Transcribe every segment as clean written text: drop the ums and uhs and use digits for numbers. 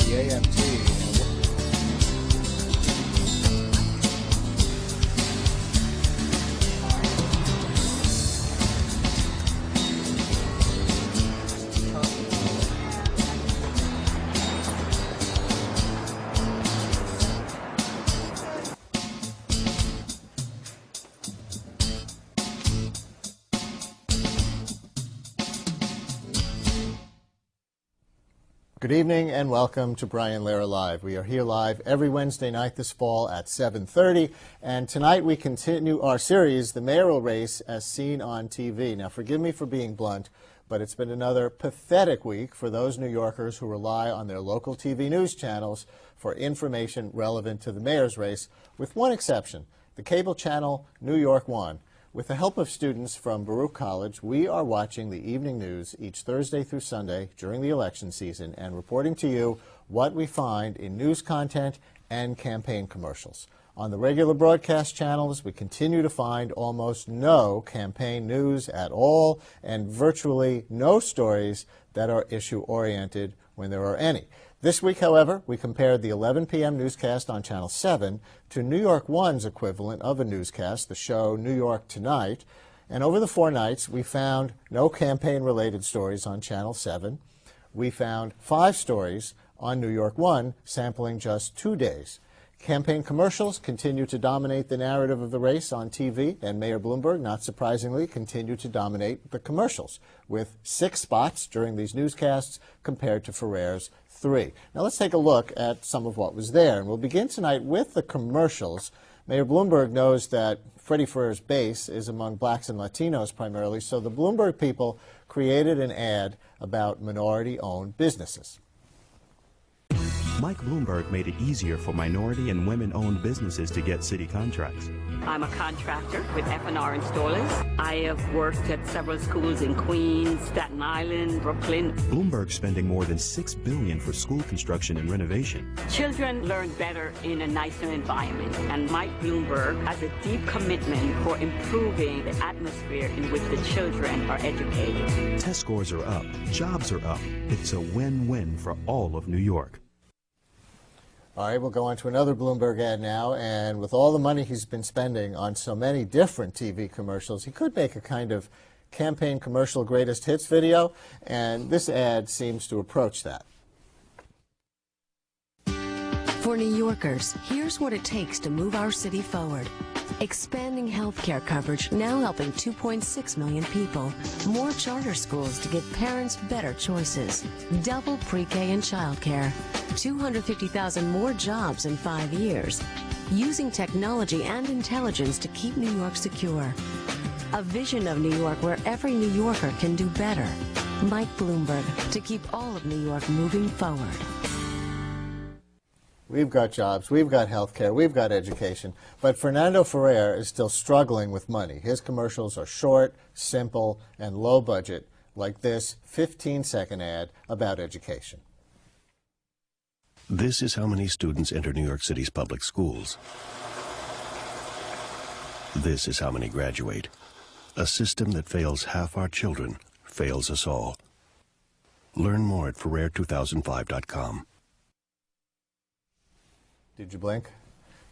WAMT. Good evening and welcome to Brian Lehrer Live. We are here live every Wednesday night this fall at 7:30, and tonight we continue our series, The Mayoral Race as Seen on TV. Now, forgive me for being blunt, but it's been another pathetic week for those New Yorkers who rely on their local TV news channels for information relevant to the mayor's race, with one exception, the cable channel New York 1. With the help of students from Baruch College, we are watching the evening news each Thursday through Sunday during the election season and reporting to you what we find in news content and campaign commercials. On the regular broadcast channels, we continue to find almost no campaign news at all and virtually no stories that are issue-oriented when there are any. This week, however, we compared the 11 p.m. newscast on Channel 7 to New York 1's equivalent of a newscast, the show New York Tonight. And over the 4 nights, we found no campaign-related stories on Channel 7. We found 5 stories on New York 1, sampling just 2 days. Campaign commercials continue to dominate the narrative of the race on TV, and Mayor Bloomberg, not surprisingly, continued to dominate the commercials, with 6 spots during these newscasts compared to Ferrer's 3. Now let's take a look at some of what was there, and we'll begin tonight with the commercials. Mayor Bloomberg knows that Freddie Ferrer's base is among blacks and Latinos primarily, so the Bloomberg people created an ad about minority-owned businesses. Mike Bloomberg made it easier for minority and women-owned businesses to get city contracts. I'm a contractor with F&R Installers. I have worked at several schools in Queens, Staten Island, Brooklyn. Bloomberg's spending more than $6 billion for school construction and renovation. Children learn better in a nicer environment, and Mike Bloomberg has a deep commitment for improving the atmosphere in which the children are educated. Test scores are up, jobs are up. It's a win-win for all of New York. All right, we'll go on to another Bloomberg ad now, and with all the money he's been spending on so many different TV commercials, he could make a kind of campaign commercial greatest hits video, and this ad seems to approach that. For New Yorkers, here's what it takes to move our city forward. Expanding health care coverage, now helping 2.6 million people. More charter schools to give parents better choices. Double pre-K and child care. 250,000 more jobs in 5 years. Using technology and intelligence to keep New York secure. A vision of New York where every New Yorker can do better. Mike Bloomberg, to keep all of New York moving forward. We've got jobs, we've got health care, we've got education, but Fernando Ferrer is still struggling with money. His commercials are short, simple, and low budget, like this 15-second ad about education. This is how many students enter New York City's public schools. This is how many graduate. A system that fails half our children fails us all. Learn more at Ferrer2005.com. Did you blink?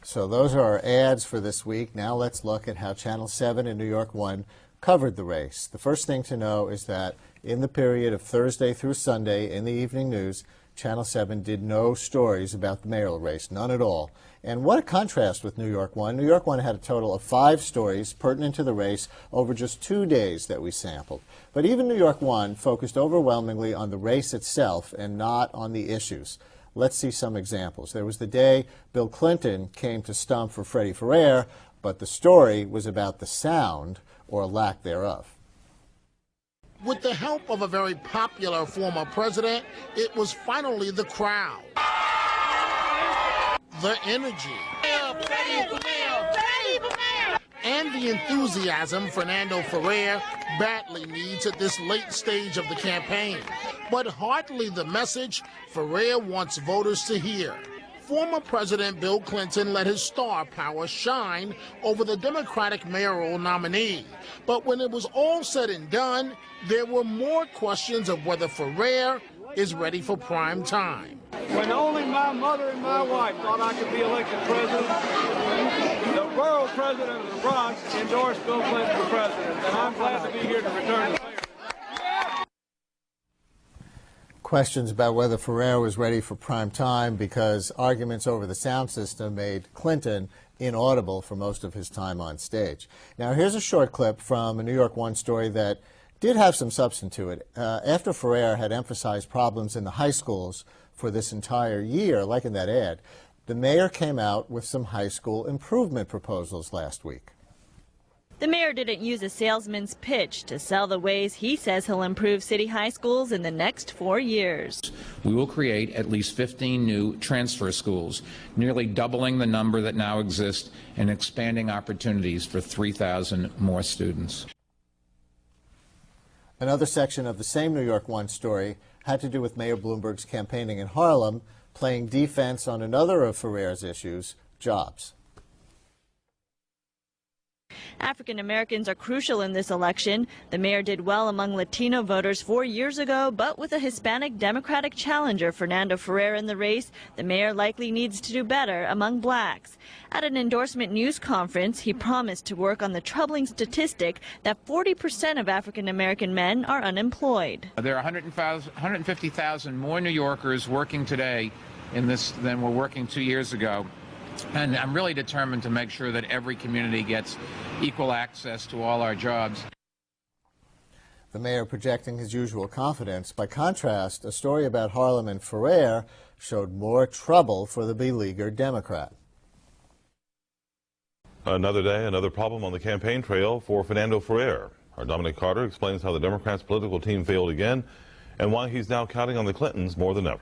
So those are our ads for this week. Now let's look at how Channel 7 and New York 1 covered the race. The first thing to know is that in the period of Thursday through Sunday in the evening news, Channel 7 did no stories about the mayoral race, none at all. And what a contrast with New York 1. New York 1 had a total of 5 stories pertinent to the race over just 2 days that we sampled. But even New York 1 focused overwhelmingly on the race itself and not on the issues. Let's see some examples. There was the day Bill Clinton came to stump for Freddie Ferrer, but the story was about the sound, or lack thereof. With the help of a very popular former president, it was finally the crowd. The energy. And the enthusiasm Fernando Ferrer badly needs at this late stage of the campaign. But hardly the message Ferrer wants voters to hear. Former President Bill Clinton let his star power shine over the Democratic mayoral nominee. But when it was all said and done, there were more questions of whether Ferrer is ready for prime time. when only my mother and my wife thought I could be elected president, the borough president of the Bronx endorsed Bill Clinton for president, and I'm glad to be here to return the favor. Questions about whether Ferrer was ready for prime time because arguments over the sound system made Clinton inaudible for most of his time on stage. Now, here's a short clip from a New York One story that did have some substance to it. After Ferrer had emphasized problems in the high schools for this entire year, like in that ad, the mayor came out with some high school improvement proposals last week. The mayor didn't use a salesman's pitch to sell the ways he says he'll improve city high schools in the next 4 years. We will create at least 15 new transfer schools, nearly doubling the number that now exist and expanding opportunities for 3,000 more students. Another section of the same New York One story had to do with Mayor Bloomberg's campaigning in Harlem, playing defense on another of Ferrer's issues, jobs. African Americans are crucial in this election. The mayor did well among Latino voters 4 years ago, but with a Hispanic Democratic challenger, Fernando Ferrer, in the race, the mayor likely needs to do better among blacks. At an endorsement news conference, he promised to work on the troubling statistic that 40% of African American men are unemployed. There are 150,000 more New Yorkers working today in this than were working 2 years ago. And I'm really determined to make sure that every community gets equal access to all our jobs. The mayor projecting his usual confidence. By contrast, a story about Harlem and Ferrer showed more trouble for the beleaguered Democrat. Another day, another problem on the campaign trail for Fernando Ferrer. Our Dominic Carter explains how the Democrats' political team failed again and why he's now counting on the Clintons more than ever.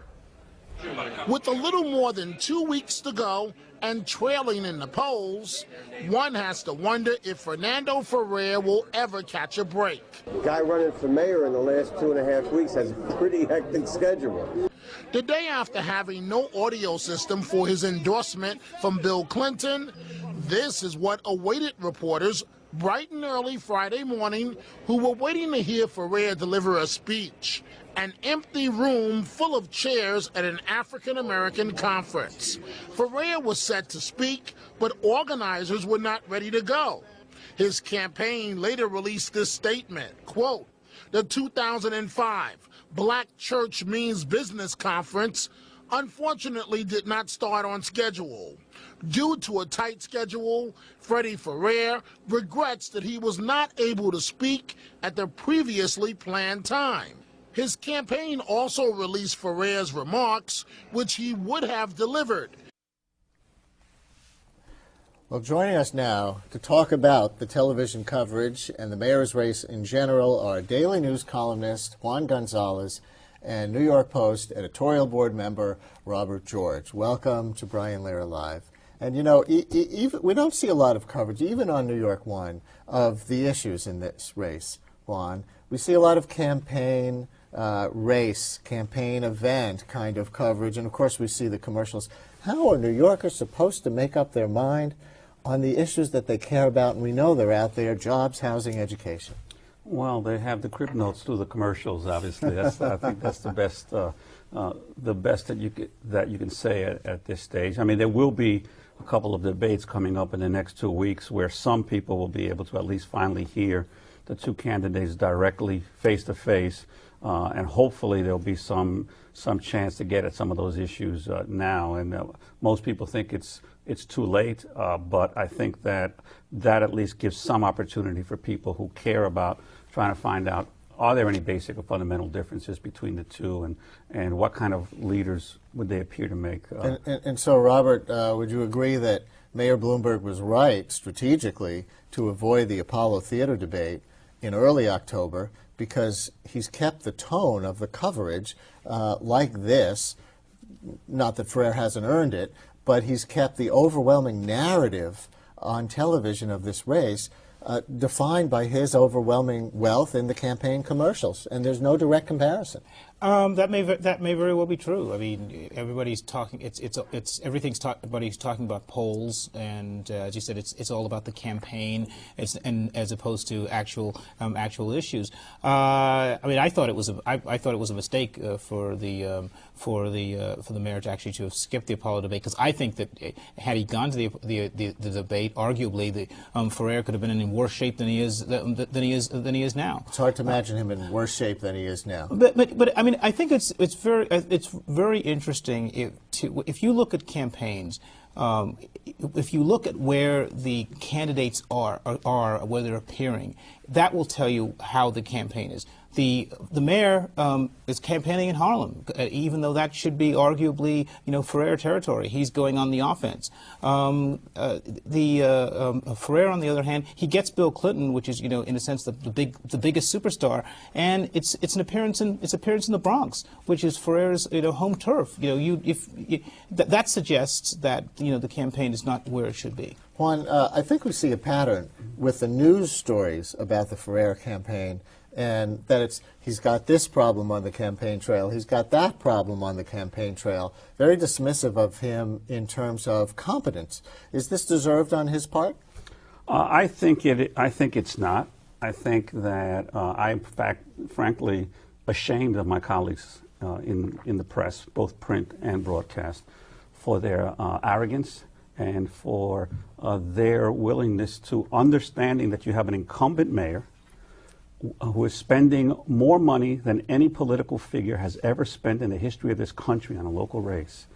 With a little more than 2 weeks to go and trailing in the polls, one has to wonder if Fernando Ferrer will ever catch a break. The guy running for mayor in the last 2.5 weeks has a pretty hectic schedule. The day after having no audio system for his endorsement from Bill Clinton, this is what awaited reporters bright and early Friday morning who were waiting to hear Ferrer deliver a speech. An empty room full of chairs at an African-American conference. Ferrer was set to speak, but organizers were not ready to go. His campaign later released this statement, quote, "The 2005 Black Church Means Business Conference unfortunately did not start on schedule. Due to a tight schedule, Freddie Ferrer regrets that he was not able to speak at the previously planned time." His campaign also released Ferrer's remarks, which he would have delivered. Well, joining us now to talk about the television coverage and the mayor's race in general are Daily News columnist Juan Gonzalez and New York Post editorial board member Robert George. Welcome to Brian Lehrer Live. And, you know, we don't see a lot of coverage, even on New York One, of the issues in this race, Juan. We see a lot of campaign race, campaign event kind of coverage, and of course we see the commercials. How are New Yorkers supposed to make up their mind on the issues that they care about, and we know they're out there: jobs, housing, education? Well, they have the crib notes through the commercials, obviously. I think that's the best that you can say at this stage. I mean, there will be a couple of debates coming up in the next 2 weeks where some people will be able to at least finally hear the two candidates directly, face to face. And hopefully there'll be some chance to get at some of those issues now. And most people think it's too late, but I think that at least gives some opportunity for people who care about trying to find out, are there any basic or fundamental differences between the two, and what kind of leaders would they appear to make? And so, Robert, would you agree that Mayor Bloomberg was right strategically to avoid the Apollo Theater debate in early October, because he's kept the tone of the coverage like this? Not that Ferrer hasn't earned it, but he's kept the overwhelming narrative on television of this race defined by his overwhelming wealth in the campaign commercials, and there's no direct comparison. That may very well be true. I mean, everybody's talking. Everybody's talking about polls, and as you said, it's all about the campaign. And as opposed to actual issues. I mean, I thought it was a mistake for the mayor to actually to have skipped the Apollo debate, because I think that had he gone to the debate, arguably Ferrer could have been in worse shape than he is now. It's hard to imagine him in worse shape than he is now. But I mean, I think it's very interesting if you look at campaigns. If you look at where the candidates are where they're appearing, that will tell you how the campaign is. The mayor is campaigning in Harlem, even though that should be arguably, Ferrer territory. He's going on the offense. Ferrer, on the other hand, he gets Bill Clinton, which is, in a sense, the biggest superstar, and it's an appearance in the Bronx, which is Ferrer's home turf. That suggests that the campaign is not where it should be. Juan, I think we see a pattern with the news stories about the Ferrer campaign, and that he's got this problem on the campaign trail, he's got that problem on the campaign trail. Very dismissive of him in terms of competence. Is this deserved on his part? I think it's not. I think that I'm frankly ashamed of my colleagues in the press, both print and broadcast, for their arrogance and for their willingness to understanding that you have an incumbent mayor who is spending more money than any political figure has ever spent in the history of this country on a local race,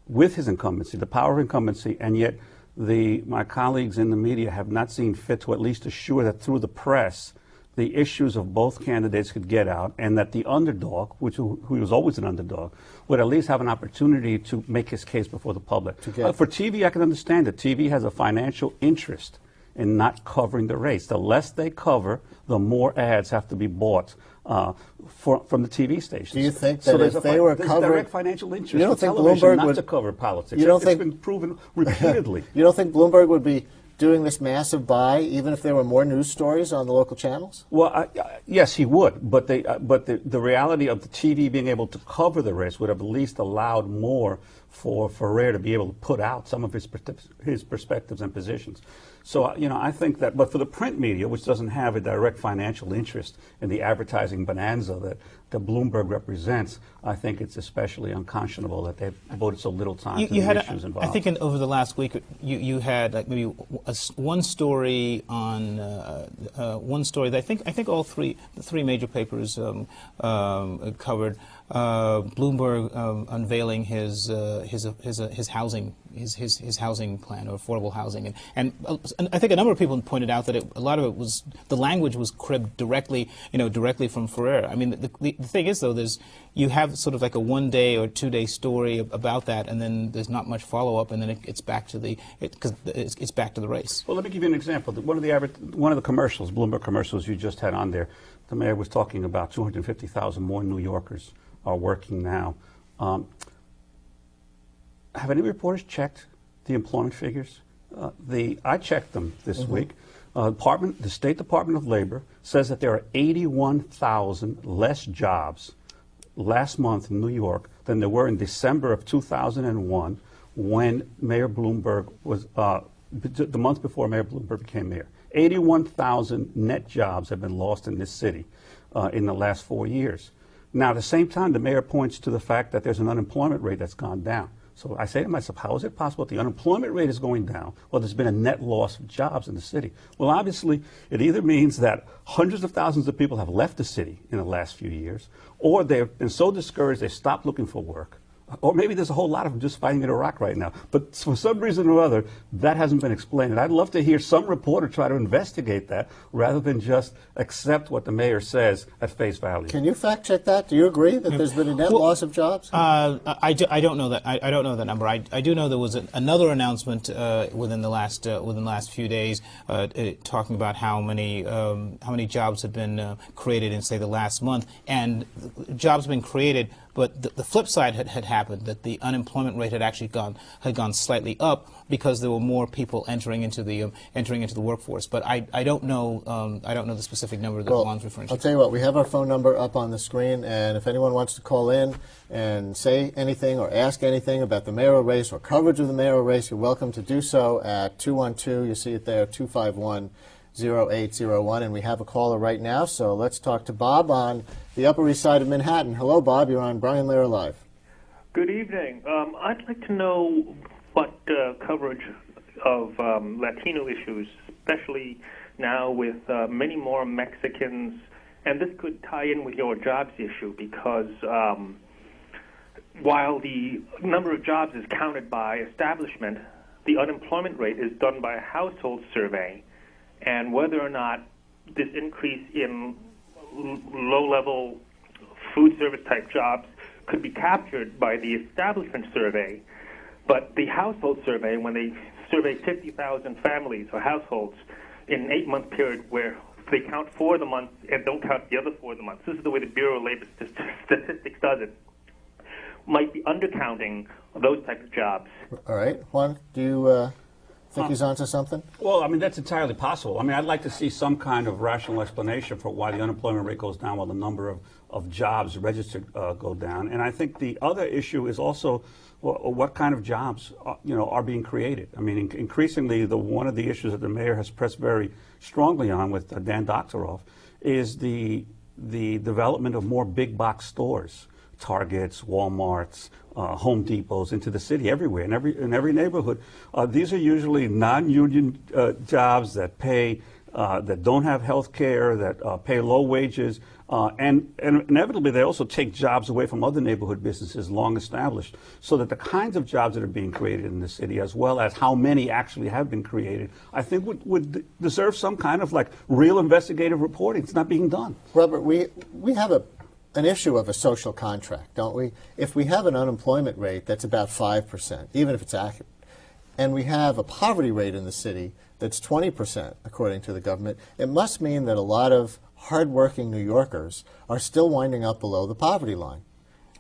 with his incumbency, the power of incumbency, and yet my colleagues in the media have not seen fit to at least assure that through the press the issues of both candidates could get out, and that the underdog, who was always an underdog, would at least have an opportunity to make his case before the public. For TV, I can understand it. TV has a financial interest in not covering the race. The less they cover, the more ads have to be bought from the TV stations. Do you think that if they were covering... There's direct financial interest you don't for think television Bloomberg not would, to cover politics. You don't it's been proven repeatedly. You don't think Bloomberg would be doing this massive buy even if there were more news stories on the local channels? Well, yes, he would. But the reality of the TV being able to cover the race would have at least allowed more for Ferrer to be able to put out some of his perspectives and positions. So, I think that, but for the print media, which doesn't have a direct financial interest in the advertising bonanza that Bloomberg represents, I think it's especially unconscionable that they've devoted so little time to the issues involved. I think over the last week, you had maybe one story on one story that I think all the three major papers covered. Bloomberg unveiling his housing plan, or affordable housing, and I think a number of people pointed out that a lot of it was, the language was cribbed directly from Ferrer. I mean, the thing is, though, you have sort of like a 1 day or 2 day story about that, and then there's not much follow up, and then it's back to the race. Well, let me give you an example. One of the commercials, Bloomberg commercials you just had on there, the mayor was talking about 250,000 more New Yorkers are working now. Have any reporters checked the employment figures? I checked them this week. The State Department of Labor says that there are 81,000 less jobs last month in New York than there were in December of 2001 when Mayor Bloomberg was, the month before Mayor Bloomberg became mayor. 81,000 net jobs have been lost in this city in the last 4 years. Now, at the same time, the mayor points to the fact that there's an unemployment rate that's gone down. So I say to myself, how is it possible that the unemployment rate is going down while there's been a net loss of jobs in the city? Well, obviously, it either means that hundreds of thousands of people have left the city in the last few years, or they've been so discouraged they stopped looking for work, or maybe there's a whole lot of them just fighting in Iraq right now. But for some reason or other, that hasn't been explained. And I'd love to hear some reporter try to investigate that rather than just accept what the mayor says at face value. Can you fact check that? Do you agree that there's been a net loss of jobs? I don't know that. I don't know that number. I do know there was another announcement within the last few days talking about how many jobs have been created in, say, the last month, and jobs have been created But the flip side had happened, that the unemployment rate had actually gone slightly up because there were more people entering into the workforce. But I don't know the specific number that Juan's referring to. I'll tell you what, we have our phone number up on the screen, and if anyone wants to call in and say anything or ask anything about the mayoral race or coverage of the mayoral race, you're welcome to do so at 212, you see it there, 251-0801, and we have a caller right now, so let's talk to Bob on the Upper East Side of Manhattan. Hello, Bob, you're on Brian Lehrer Live. Good evening. I'd like to know what coverage of Latino issues, especially now with many more Mexicans, and this could tie in with your jobs issue, because while the number of jobs is counted by establishment, the unemployment rate is done by a household survey, and whether or not this increase in low-level food service type jobs could be captured by the establishment survey. But the household survey, when they surveyed 50,000 families or households in an 8-month period where they count 4 of the months and don't count the other 4 of the months, this is the way the Bureau of Labor Statistics does it, might be undercounting those types of jobs. All right. Juan, do you think he's onto something? Well, I mean, that's entirely possible. I mean, I'd like to see some kind of rational explanation for why the unemployment rate goes down while the number of jobs registered go down. And I think the other issue is also what kind of jobs are being created. I mean, increasingly, one of the issues that the mayor has pressed very strongly on with Dan Doctoroff is the development of more big box stores. Targets, Walmarts, Home Depots into the city everywhere, in every neighborhood. These are usually non-union jobs that pay, that don't have health care, that pay low wages, and inevitably they also take jobs away from other neighborhood businesses long established, so that the kinds of jobs that are being created in the city, as well as how many actually have been created, I think would deserve some kind of like real investigative reporting. It's not being done. Robert, we have an issue of a social contract, don't we? If we have an unemployment rate that's about 5%, even if it's accurate, and we have a poverty rate in the city that's 20%, according to the government, it must mean that a lot of hardworking New Yorkers are still winding up below the poverty line.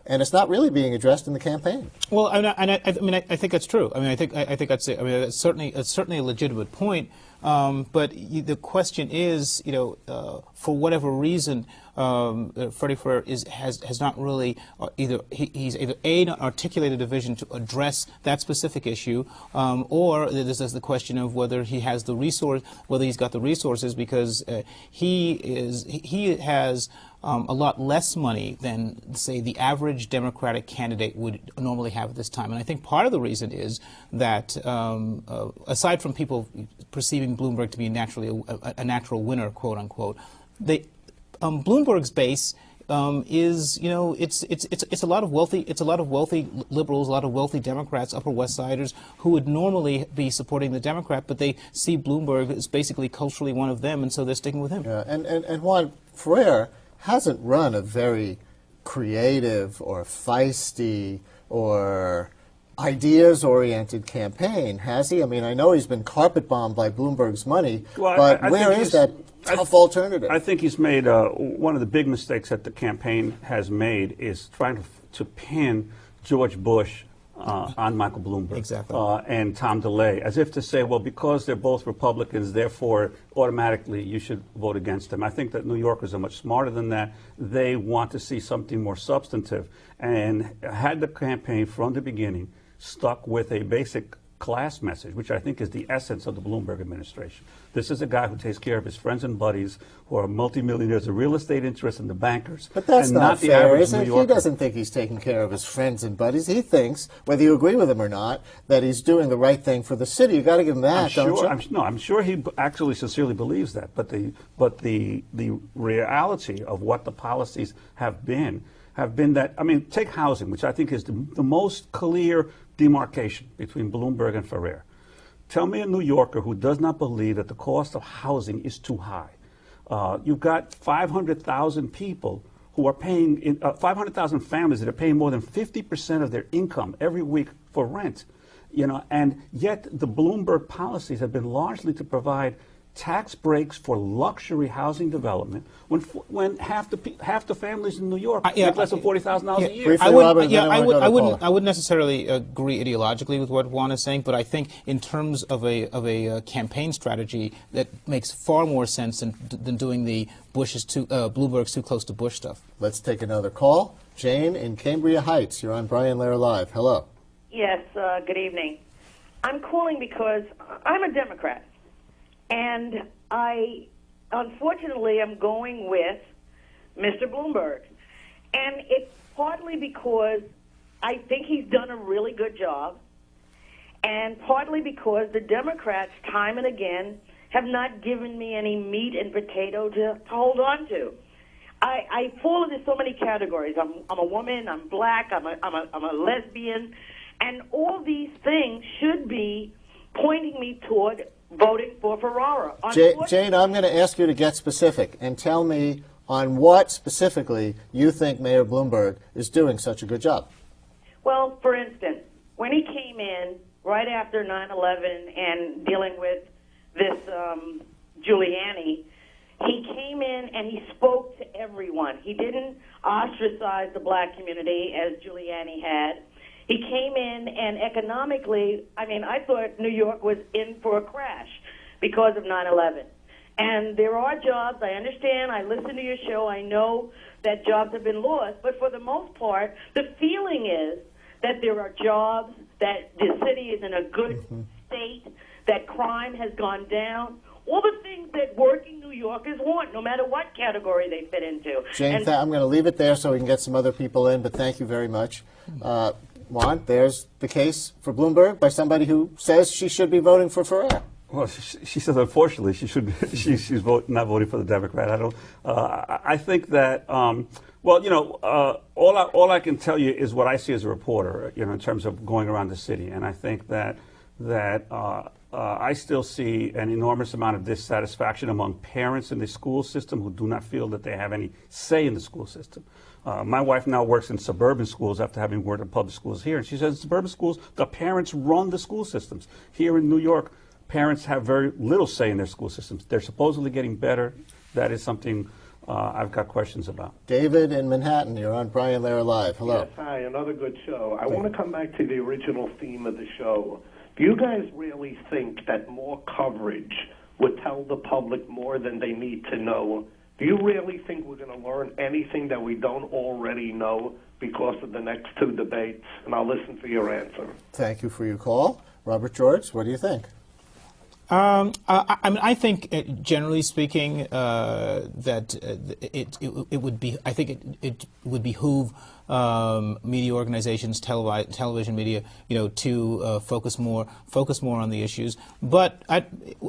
And it's not really being addressed in the campaign. Well, I think that's true. I mean, I think that's it. I mean, it's certainly a legitimate point. But the question is, for whatever reason, Freddie Ferrer has not really he's either not articulated a vision to address that specific issue, or this is the question of whether he has the resource, whether he's got the resources, because he has a lot less money than, say, the average Democratic candidate would normally have at this time. And I think part of the reason is that, aside from people perceiving Bloomberg to be naturally a natural winner, quote unquote, Bloomberg's base is, it's a lot of wealthy liberals, a lot of wealthy Democrats, Upper West Siders, who would normally be supporting the Democrat, but they see Bloomberg as basically culturally one of them, and so they're sticking with him. Yeah, and Juan, Ferrer hasn't run a very creative or feisty or ideas-oriented campaign, has he? I mean, I know he's been carpet-bombed by Bloomberg's money, but where is that tough alternative? I think he's made one of the big mistakes that the campaign has made is trying to pin George Bush on Michael Bloomberg. Exactly. And Tom DeLay, as if to say, well, because they're both Republicans, therefore automatically you should vote against them. I think that New Yorkers are much smarter than that. They want to see something more substantive. And had the campaign from the beginning stuck with a basic class message, which I think is the essence of the Bloomberg administration. This is a guy who takes care of his friends and buddies who are multimillionaires, the real estate interests, and the bankers. But that's and not the fair, average is New it? Yorker. He doesn't think he's taking care of his friends and buddies. He thinks, whether you agree with him or not, that he's doing the right thing for the city. You got to give him that, don't you? I'm sure he actually sincerely believes that. But the reality of what the policies have been that, I mean, take housing, which I think is the most clear demarcation between Bloomberg and Ferrer. Tell me a New Yorker who does not believe that the cost of housing is too high. You've got 500,000 people who are paying, 500,000 families that are paying more than 50% of their income every week for rent. And yet the Bloomberg policies have been largely to provide tax breaks for luxury housing development when half the families in New York make less than $40,000 a year. I wouldn't necessarily agree ideologically with what Juan is saying, but I think in terms of a campaign strategy that makes far more sense than doing the Bloomberg's too close to Bush stuff. Let's take another call. Jane in Cambria Heights, you're on Brian Lehrer Live. Hello. Yes, good evening. I'm calling because I'm a Democrat, and I, unfortunately, am going with Mr. Bloomberg. And it's partly because I think he's done a really good job, and partly because the Democrats, time and again, have not given me any meat and potato to hold on to. I fall into so many categories. I'm a woman, I'm black, I'm a lesbian, and all these things should be pointing me toward voting for Ferrara. Jane, I'm going to ask you to get specific and tell me on what specifically you think Mayor Bloomberg is doing such a good job. Well, for instance, when he came in right after 9/11 and dealing with this Giuliani, he came in and he spoke to everyone. He didn't ostracize the black community as Giuliani had. He came in and economically, I thought New York was in for a crash because of 9/11. And there are jobs, I understand, I listen to your show, I know that jobs have been lost, but for the most part, the feeling is that there are jobs, that the city is in a good state, that crime has gone down, all the things that working New Yorkers want, no matter what category they fit into. Jane, I'm going to leave it there so we can get some other people in, but thank you very much. Juan, there's the case for Bloomberg by somebody who says she should be voting for Ferrer. Well, she says unfortunately she should be, she's not voting for the Democrat. I think that all I can tell you is what I see as a reporter, in terms of going around the city, and I think that I still see an enormous amount of dissatisfaction among parents in the school system who do not feel that they have any say in the school system. My wife now works in suburban schools after having worked in public schools here, and she says in suburban schools, the parents run the school systems. Here in New York, parents have very little say in their school systems. They're supposedly getting better. That is something I've got questions about. David in Manhattan, you're on Brian Lehrer Live. Hello. Yes, hi, another good show. I want to come back to the original theme of the show. Do you guys really think that more coverage would tell the public more than they need to know? Do you really think we're going to learn anything that we don't already know because of the next two debates? And I'll listen for your answer. Thank you for your call. Robert George, what do you think? I think, generally speaking, that it would be. I think it would behoove media organizations, television media, to focus more on the issues. But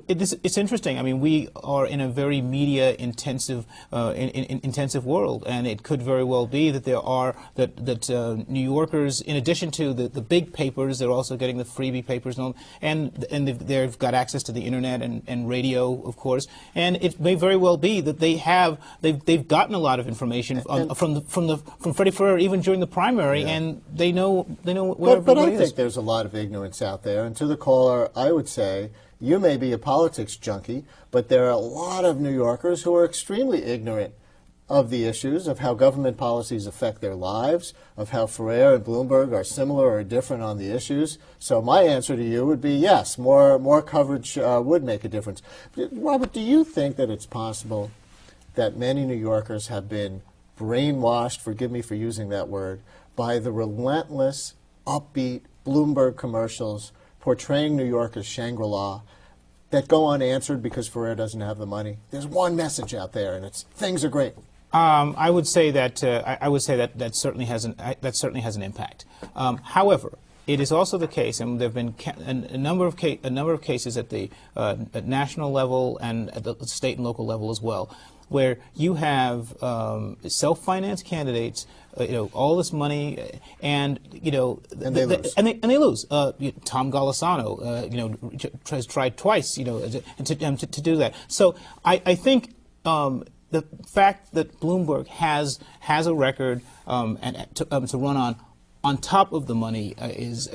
it's interesting. I mean, we are in a very media intensive world, and it could very well be that there are that New Yorkers, in addition to the big papers, they're also getting the freebie papers, and they've got access to the internet and radio, of course. And it may very well be that they've gotten a lot of information from Freddie Ferrer even during the primary, and they know where but I think there's a lot of ignorance out there. And to the caller, I would say, you may be a politics junkie, but there are a lot of New Yorkers who are extremely ignorant of the issues, of how government policies affect their lives, of how Ferrer and Bloomberg are similar or different on the issues. So my answer to you would be yes, more coverage would make a difference. Robert, do you think that it's possible that many New Yorkers have been brainwashed, forgive me for using that word, by the relentless, upbeat Bloomberg commercials portraying New York as Shangri-La that go unanswered because Ferrer doesn't have the money? There's one message out there, and it's things are great. I would say that that certainly has an impact. However, it is also the case, and there have been a number of cases at the national level and at the state and local level as well, where you have self-financed candidates, all this money, and they lose. And they lose. Tom Golisano, has tried twice, to do that. So I think the fact that Bloomberg has a record and to run on top of the money is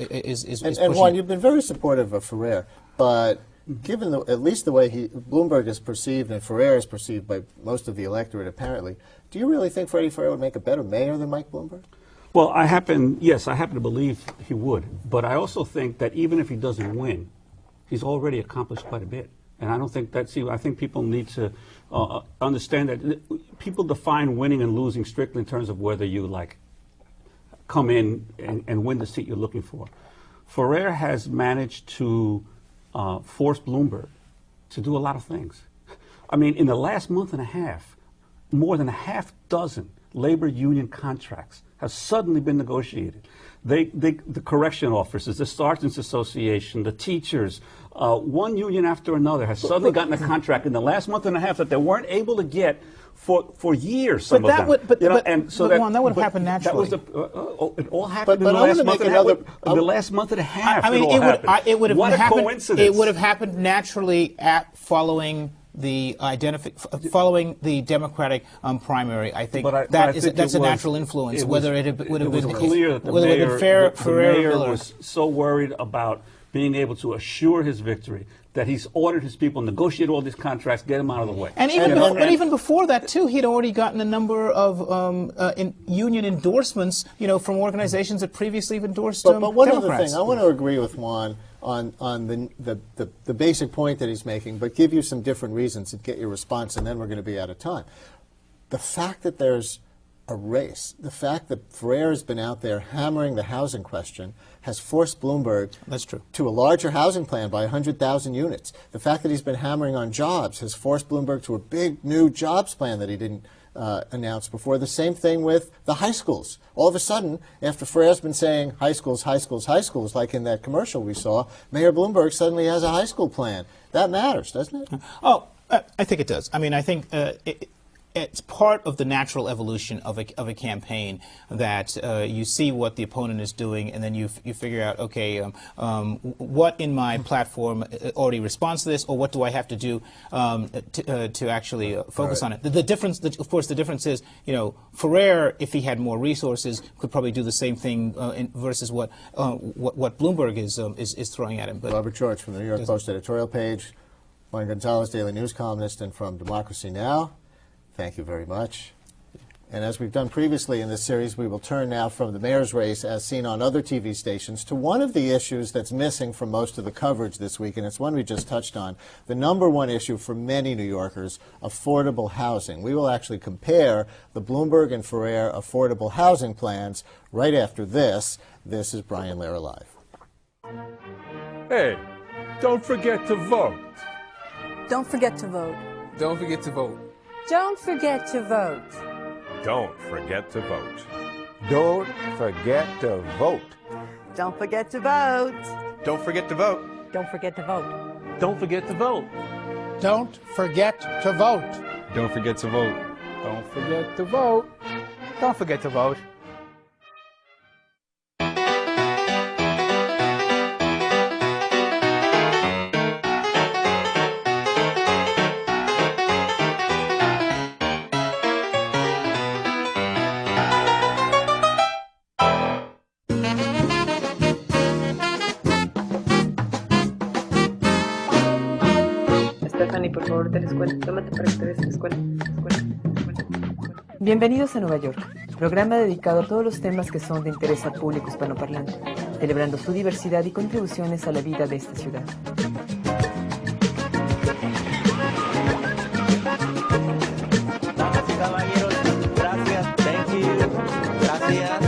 and Juan, you've been very supportive of Ferrer, but given at least the way Bloomberg is perceived and Ferrer is perceived by most of the electorate apparently, do you really think Freddie Ferrer would make a better mayor than Mike Bloomberg? Well, I happen to believe he would. But I also think that even if he doesn't win, he's already accomplished quite a bit. And I don't think I think people need to understand that people define winning and losing strictly in terms of whether you come in and win the seat you're looking for. Ferrer has managed to force Bloomberg to do a lot of things. I mean, in the last month and a half, more than a half dozen labor union contracts have suddenly been negotiated. The correction officers, the Sergeants Association, the teachers, one union after another has suddenly gotten a contract in the last month and a half that they weren't able to get for years. That would happen naturally. It all happened in the last month and a half. The last month and a half. I mean, it would have what happened. A coincidence! It would have happened naturally following the following the Democratic primary. I think that's a natural influence. Whether it would have been clear that the mayor was so worried about being able to assure his victory that he's ordered his people to negotiate all these contracts, get them out of the way. And even before that, too, he'd already gotten a number of union endorsements, from organizations that previously have endorsed But one Democrats. other thing, I want to agree with Juan on the basic point that he's making, but give you some different reasons and get your response, and then we're going to be out of time. The fact that there's a race, the fact that Ferrer has been out there hammering the housing question has forced Bloomberg to a larger housing plan by 100,000 units. The fact that he's been hammering on jobs has forced Bloomberg to a big new jobs plan that he didn't announce before. The same thing with the high schools. All of a sudden, after Ferrer's been saying high schools, high schools, high schools, like in that commercial we saw, Mayor Bloomberg suddenly has a high school plan. That matters, doesn't it? Oh, I think it does. I mean, I think it's part of the natural evolution of a campaign that you see what the opponent is doing, and then you figure out, okay, what in my platform already responds to this, or what do I have to do to actually focus on it. The difference, of course, the difference is, Ferrer, if he had more resources, could probably do the same thing versus what Bloomberg is throwing at him. But Robert George from the New York Post editorial page, Juan Gonzalez, Daily News columnist, and from Democracy Now! Thank you very much. And as we've done previously in this series, we will turn now from the mayor's race, as seen on other TV stations, to one of the issues that's missing from most of the coverage this week, and it's one we just touched on. The #1 issue for many New Yorkers, affordable housing. We will actually compare the Bloomberg and Ferrer affordable housing plans right after this. This is Brian Lehrer Live. Hey, don't forget to vote. Don't forget to vote. Don't forget to vote. Don't forget to vote. Don't forget to vote. Don't forget to vote. Don't forget to vote. Don't forget to vote. Don't forget to vote. Don't forget to vote. Don't forget to vote. Don't forget to vote. Don't forget to vote. Don't forget to vote. Por favor, de la escuela. Tómate para que te veas en la escuela. Bienvenidos a Nueva York, programa dedicado a todos los temas que son de interés al público hispanoparlante, celebrando su diversidad y contribuciones a la vida de esta ciudad. Damas y caballeros, gracias, thank you, gracias.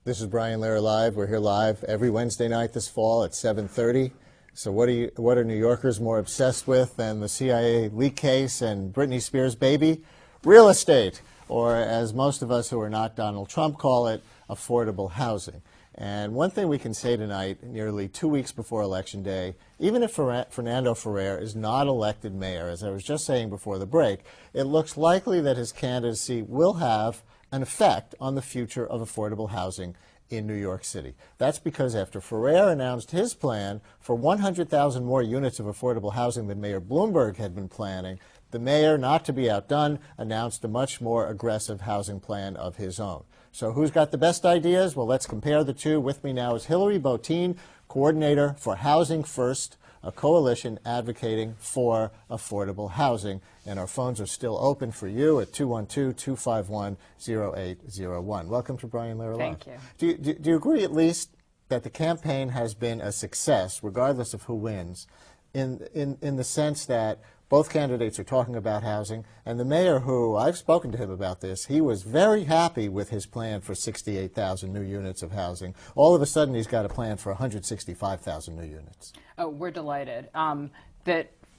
This is Brian Lehrer Live. We're here live every Wednesday night this fall at 7:30. So what are New Yorkers more obsessed with than the CIA leak case and Britney Spears' baby? Real estate. or as most of us who are not Donald Trump call it, affordable housing. And one thing we can say tonight, nearly 2 weeks before Election Day, even if Fernando Ferrer is not elected mayor, as I was just saying before the break, it looks likely that his candidacy will have an effect on the future of affordable housing in New York City. That's because after Ferrer announced his plan for 100,000 more units of affordable housing than Mayor Bloomberg had been planning, the mayor, not to be outdone, announced a much more aggressive housing plan of his own. So who's got the best ideas? Well, let's compare the two. With me now is Hilary Botein, coordinator for Housing First, a coalition advocating for affordable housing. And our phones are still open for you at 212-251-0801. Welcome to Brian Lehrer Live. Thank you. Do you agree at least that the campaign has been a success, regardless of who wins, in the sense that both candidates are talking about housing, and the mayor, who I've spoken to him about this, he was very happy with his plan for 68,000 new units of housing. All of a sudden, he's got a plan for 165,000 new units. Oh, we're delighted.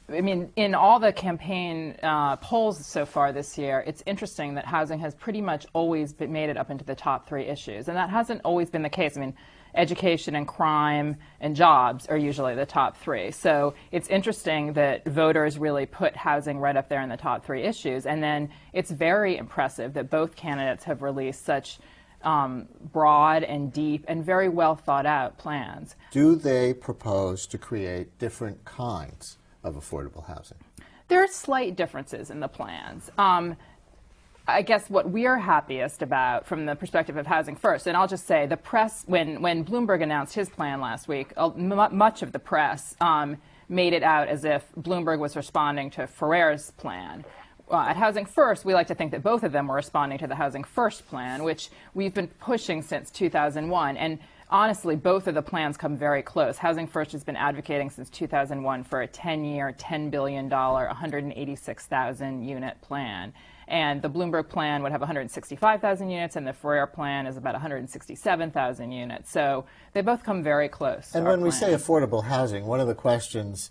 In all the campaign polls so far this year, it's interesting that housing has pretty much always made it up into the top 3 issues, and that hasn't always been the case. Education and crime and jobs are usually the top 3. So it's interesting that voters really put housing right up there in the top 3 issues. And then it's very impressive that both candidates have released such broad and deep and very well thought out plans. Do they propose to create different kinds of affordable housing? There are slight differences in the plans. I guess what we are happiest about from the perspective of Housing First, and I'll just say the press, when Bloomberg announced his plan last week, much of the press made it out as if Bloomberg was responding to Ferrer's plan. At Housing First, we like to think that both of them were responding to the Housing First plan, which we've been pushing since 2001. And honestly, both of the plans come very close. Housing First has been advocating since 2001 for a 10-year, $10 billion, 186,000 unit plan. And the Bloomberg plan would have 165,000 units, and the Ferrer plan is about 167,000 units. So they both come very close. And when we say affordable housing, one of the questions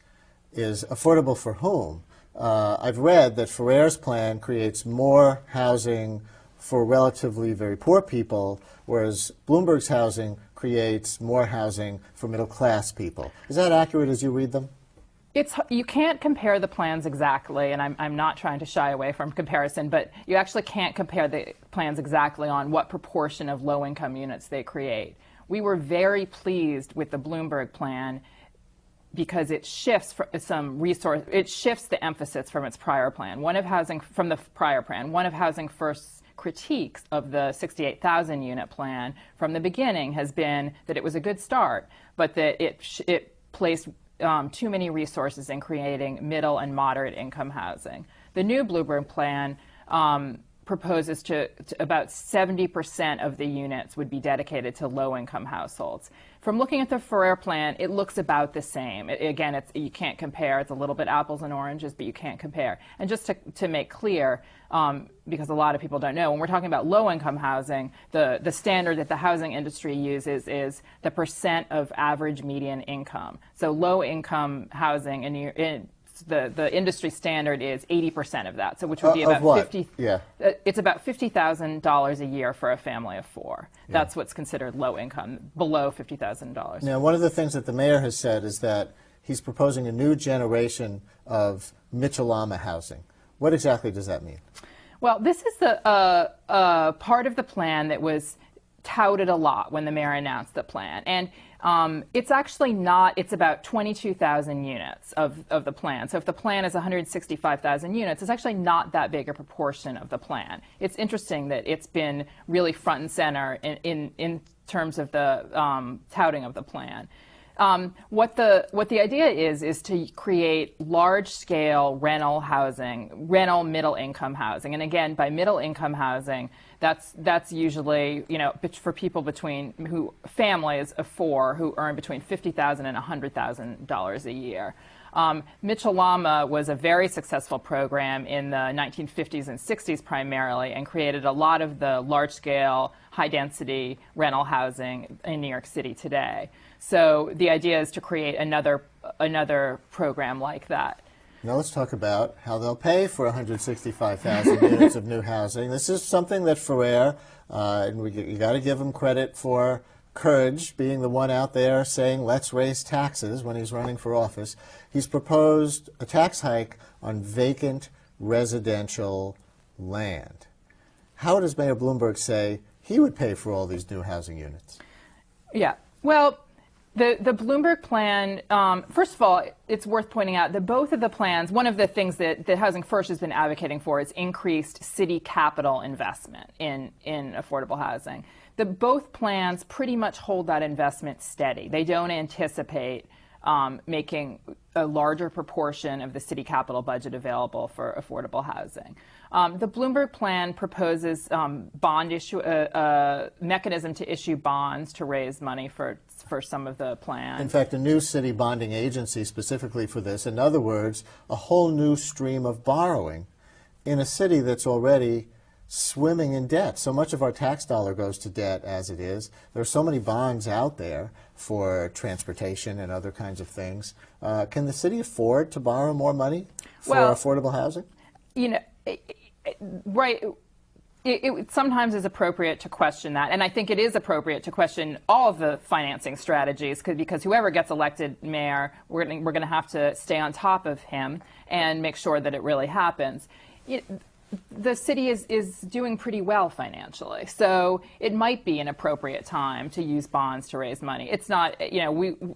is affordable for whom? I've read that Ferrer's plan creates more housing for relatively very poor people, whereas Bloomberg's housing creates more housing for middle-class people. Is that accurate as you read them? You can't compare the plans exactly, and I'm not trying to shy away from comparison, but you actually can't compare the plans exactly on what proportion of low-income units they create. We were very pleased with the Bloomberg plan because it shifts it shifts the emphasis from its prior plan. One of Housing First's critiques of the 68,000 unit plan from the beginning has been that it was a good start, but that it placed too many resources in creating middle and moderate income housing. The new Bloomberg plan proposes to about 70% of the units would be dedicated to low-income households. From looking at the Ferrer plan, it looks about the same. Again, you can't compare. It's a little bit apples and oranges, but you can't compare. And just to make clear, because a lot of people don't know, when we're talking about low-income housing, the standard that the housing industry uses is the percent of average median income. So low-income housing the industry standard is 80% of that, so which would be about it's about $50,000 a year for a family of 4. Yeah. That's what's considered low income, below $50,000. Now, one of the things that the mayor has said is that he's proposing a new generation of Mitchell-Lama housing. What exactly does that mean? Well, this is the part of the plan that was touted a lot when the mayor announced the plan, and it's actually not. It's about 22,000 units of the plan. So if the plan is 165,000 units, it's actually not that big a proportion of the plan. It's interesting that it's been really front and center in terms of the touting of the plan. What the idea is to create large-scale rental housing, rental middle-income housing, and again, by middle-income housing, that's usually for people families of 4 who earn between $50,000 and $100,000 a year. Mitchell-Lama was a very successful program in the 1950s and 60s primarily, and created a lot of the large-scale, high-density rental housing in New York City today. So the idea is to create another program like that. Now let's talk about how they'll pay for 165,000 units of new housing. This is something that Ferrer, and you got to give him credit for courage, being the one out there saying, let's raise taxes when he's running for office. He's proposed a tax hike on vacant residential land. How does Mayor Bloomberg say he would pay for all these new housing units? Yeah, well, the Bloomberg plan, first of all, it's worth pointing out that both of the plans, one of the things that Housing First has been advocating for is increased city capital investment in affordable housing. Both plans pretty much hold that investment steady. They don't anticipate making a larger proportion of the city capital budget available for affordable housing. The Bloomberg plan proposes bond issue, a mechanism to issue bonds to raise money for some of the plans. In fact, a new city bonding agency specifically for this. In other words, a whole new stream of borrowing in a city that's already swimming in debt. So much of our tax dollar goes to debt as it is. There are so many bonds out there for transportation and other kinds of things. Can the city afford to borrow more money for affordable housing? You know, right. It sometimes is appropriate to question that, and I think it is appropriate to question all of the financing strategies, because whoever gets elected mayor, we're going to have to stay on top of him and make sure that it really happens. The city is doing pretty well financially, so it might be an appropriate time to use bonds to raise money. It's not,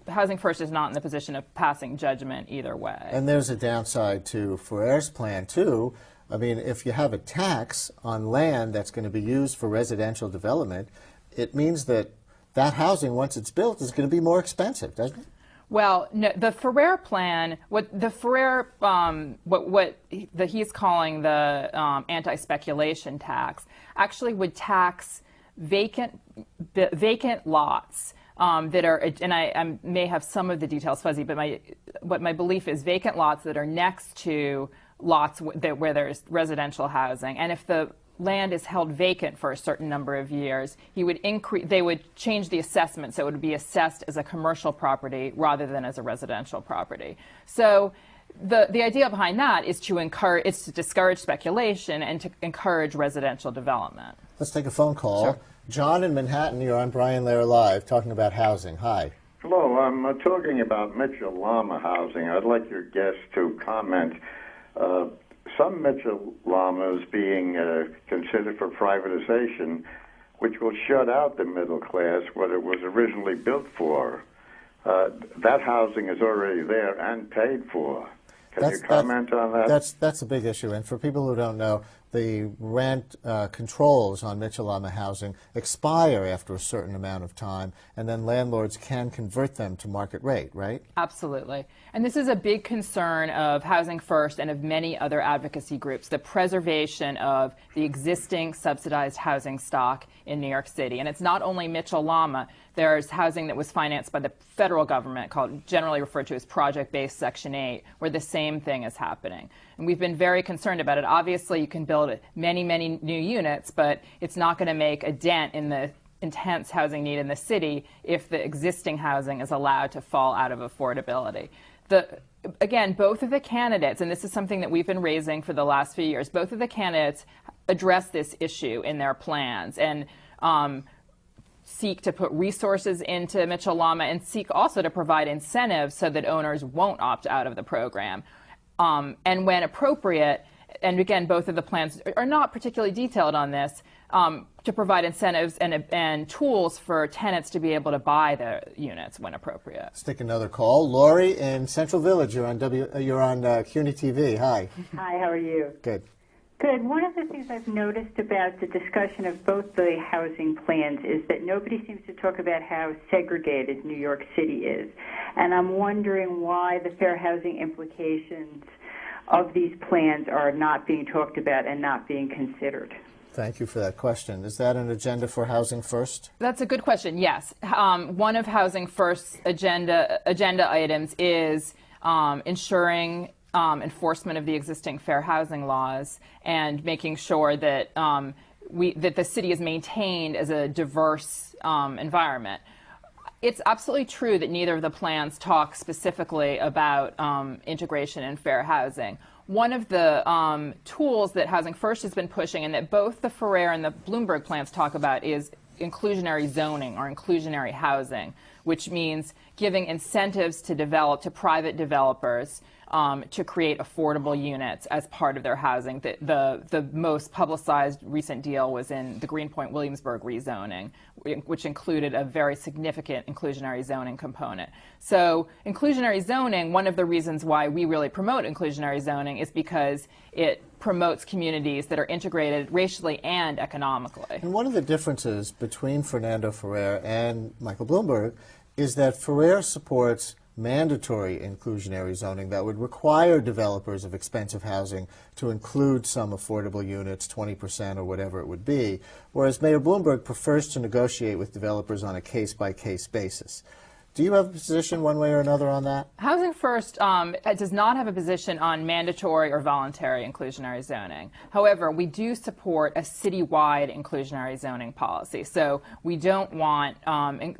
Housing First is not in the position of passing judgment either way. And there's a downside to Ferrer's plan, too. I mean, if you have a tax on land that's going to be used for residential development, it means that housing, once it's built, is going to be more expensive, doesn't it? Well, no, the Ferrer plan, what he's calling the anti-speculation tax, actually would tax vacant lots that are, and I may have some of the details fuzzy, but my belief is vacant lots that are next to lots where there's residential housing, and if the land is held vacant for a certain number of years, they would change the assessment so it would be assessed as a commercial property rather than as a residential property. So the idea behind that is to discourage speculation and to encourage residential development. Let's take a phone call. Sure. John in Manhattan, you're on Brian Lehrer Live talking about housing. Hi. Hello, I'm talking about Mitchell-Lama housing. I'd like your guest to comment. Some Mitchell-Lama is being considered for privatization, which will shut out the middle class, what it was originally built for. That housing is already there and paid for. Can you comment on that? That's a big issue. And for people who don't know, the rent controls on Mitchell-Lama housing expire after a certain amount of time, and then landlords can convert them to market rate, right? Absolutely. And this is a big concern of Housing First and of many other advocacy groups, the preservation of the existing subsidized housing stock in New York City. And it's not only Mitchell-Lama. There's housing that was financed by the federal government, generally referred to as project-based Section 8, where the same thing is happening. And we've been very concerned about it. Obviously, you can build many, many new units, but it's not going to make a dent in the intense housing need in the city if the existing housing is allowed to fall out of affordability. Again, both of the candidates, and this is something that we've been raising for the last few years, both of the candidates address this issue in their plans and seek to put resources into Mitchell-Lama and seek also to provide incentives so that owners won't opt out of the program. And when appropriate, and again, both of the plans are not particularly detailed on this, to provide incentives and tools for tenants to be able to buy the units when appropriate. Let's take another call. Lori in Central Village, you're on CUNY TV. Hi. Hi, how are you? Good. Good. One of the things I've noticed about the discussion of both the housing plans is that nobody seems to talk about how segregated New York City is. And I'm wondering why the fair housing implications of these plans are not being talked about and not being considered. Thank you for that question. Is that an agenda for Housing First? That's a good question, yes. One of Housing First's agenda items is ensuring enforcement of the existing fair housing laws and making sure that that the city is maintained as a diverse environment. It's absolutely true that neither of the plans talk specifically about integration and fair housing. One of the tools that Housing First has been pushing, and that both the Ferrer and the Bloomberg plans talk about, is inclusionary zoning or inclusionary housing, which means giving incentives to private developers to create affordable units as part of their housing. The most publicized recent deal was in the Greenpoint Williamsburg rezoning, which included a very significant inclusionary zoning component. So inclusionary zoning, one of the reasons why we really promote inclusionary zoning is because it promotes communities that are integrated racially and economically. And one of the differences between Fernando Ferrer and Michael Bloomberg is that Ferrer supports mandatory inclusionary zoning that would require developers of expensive housing to include some affordable units, 20% or whatever it would be, whereas Mayor Bloomberg prefers to negotiate with developers on a case-by-case basis. Do you have a position one way or another on that? Housing First does not have a position on mandatory or voluntary inclusionary zoning. However, we do support a citywide inclusionary zoning policy. So we don't want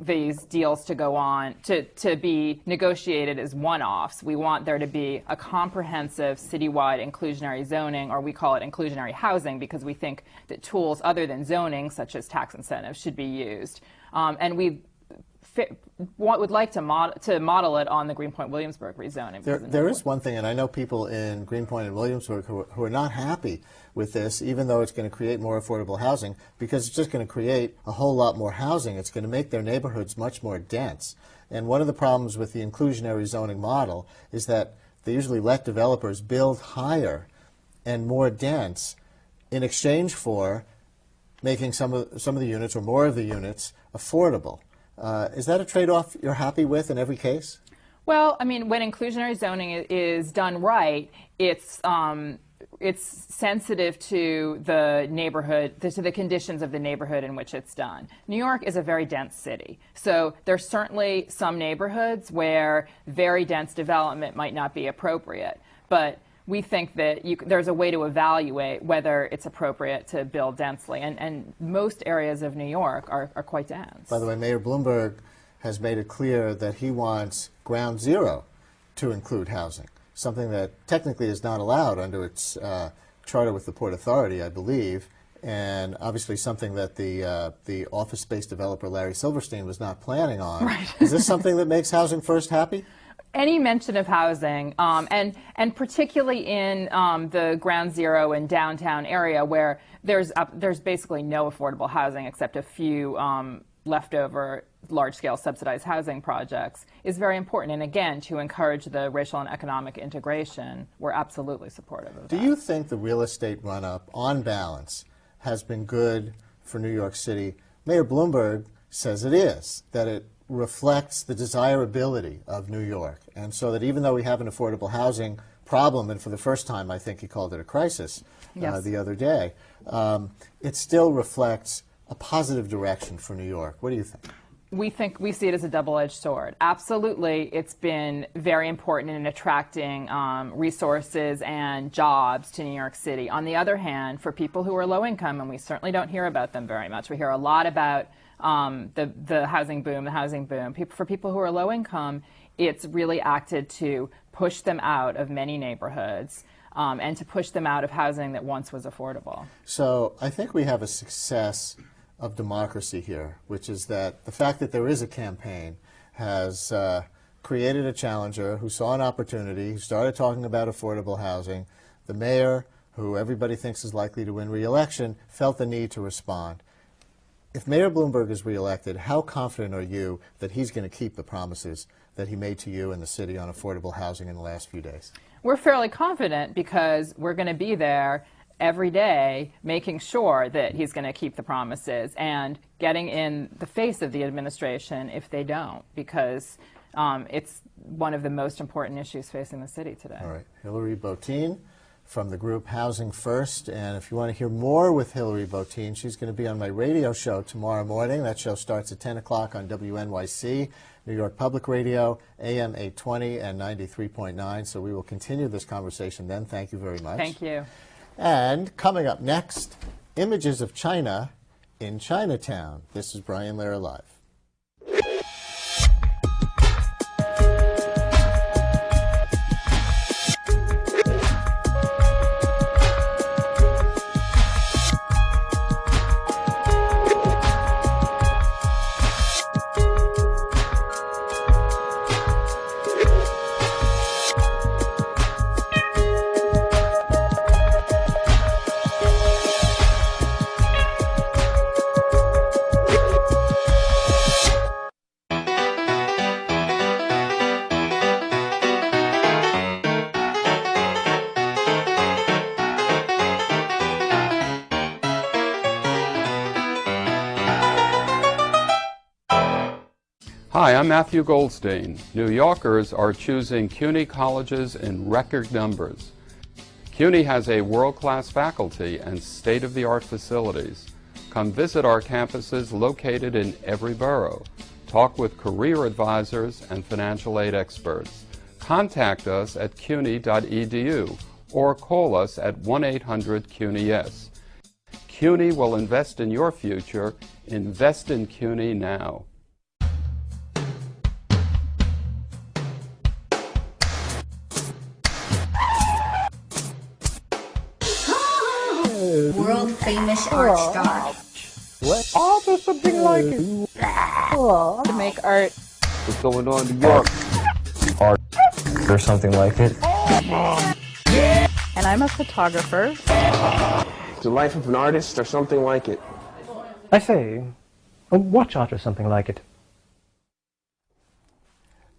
these deals to go on to be negotiated as one-offs. We want there to be a comprehensive citywide inclusionary zoning, or we call it inclusionary housing, because we think that tools other than zoning, such as tax incentives, should be used. And we would like to model it on the Greenpoint Williamsburg rezoning. There is one thing, and I know people in Greenpoint and Williamsburg who are not happy with this, even though it's going to create more affordable housing, because it's just going to create a whole lot more housing. It's going to make their neighborhoods much more dense. And one of the problems with the inclusionary zoning model is that they usually let developers build higher and more dense in exchange for making some of the units, or more of the units, affordable. Is that a trade-off you're happy with in every case? Well, I mean, when inclusionary zoning is done right, it's sensitive to the neighborhood, to the conditions of the neighborhood in which it's done. New York is a very dense city, so there's certainly some neighborhoods where very dense development might not be appropriate, but we think that there's a way to evaluate whether it's appropriate to build densely, and most areas of New York are quite dense. By the way, Mayor Bloomberg has made it clear that he wants Ground Zero to include housing, something that technically is not allowed under its charter with the Port Authority, I believe, and obviously something that the office space developer Larry Silverstein was not planning on. Right. Is this something that makes Housing First happy? Any mention of housing, and particularly in the Ground Zero and downtown area, where there's basically no affordable housing except a few leftover large-scale subsidized housing projects, is very important. And again, to encourage the racial and economic integration, we're absolutely supportive of that. Do you think the real estate run-up, on balance, has been good for New York City? Mayor Bloomberg says it is, that it reflects the desirability of New York, and so that even though we have an affordable housing problem, and for the first time I think he called it a crisis the other day, it still reflects a positive direction for New York. What do you think? We see it as a double-edged sword. Absolutely, it's been very important in attracting resources and jobs to New York City. On the other hand, for people who are low income, and we certainly don't hear about them very much, we hear a lot about the housing boom, for people who are low income, it's really acted to push them out of many neighborhoods and to push them out of housing that once was affordable. So I think we have a success of democracy here, which is that the fact that there is a campaign has created a challenger who saw an opportunity, who started talking about affordable housing. The mayor, who everybody thinks is likely to win re-election, felt the need to respond. If Mayor Bloomberg is reelected, how confident are you that he's going to keep the promises that he made to you and the city on affordable housing in the last few days? We're fairly confident because we're going to be there every day making sure that he's going to keep the promises and getting in the face of the administration if they don't, because it's one of the most important issues facing the city today. All right. Hilary Botein from the group Housing First, and if you want to hear more with Hilary Botein, she's going to be on my radio show tomorrow morning. That show starts at 10 o'clock on WNYC, New York Public Radio, AM 820 and 93.9, so we will continue this conversation then. Thank you very much. Thank you. And coming up next, images of China in Chinatown. This is Brian Lehrer Live. Hi, I'm Matthew Goldstein. New Yorkers are choosing CUNY colleges in record numbers. CUNY has a world-class faculty and state-of-the-art facilities. Come visit our campuses located in every borough. Talk with career advisors and financial aid experts. Contact us at cuny.edu or call us at 1-800-CUNY-YES. CUNY will invest in your future. Invest in CUNY now. World famous art star. What? Art or something like it? To make art. What's going on in New York? Art or something like it. And I'm a photographer. The life of an artist or something like it. I say, watch art or something like it.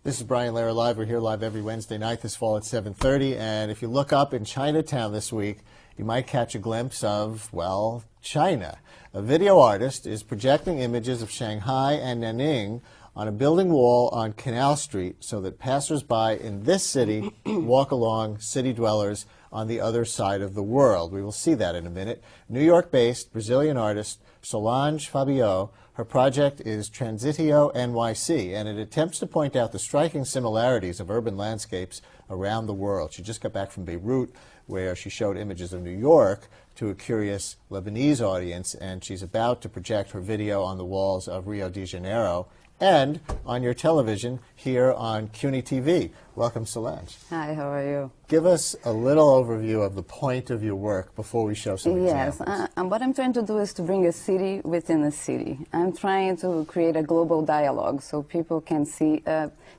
This is Brian Lehrer Live. We're here live every Wednesday night this fall at 7:30. And if you look up in Chinatown this week, you might catch a glimpse of, well, China. A video artist is projecting images of Shanghai and Nanning on a building wall on Canal Street so that passersby in this city walk along city dwellers on the other side of the world. We will see that in a minute. New York-based Brazilian artist Solange Fabiao. Her project is Transitio NYC, and it attempts to point out the striking similarities of urban landscapes around the world. She just got back from Beirut, where she showed images of New York to a curious Lebanese audience, and she's about to project her video on the walls of Rio de Janeiro and on your television here on CUNY TV. Welcome, Solange. Hi, how are you? Give us a little overview of the point of your work before we show some examples. Yes, what I'm trying to do is to bring a city within a city. I'm trying to create a global dialogue so people can see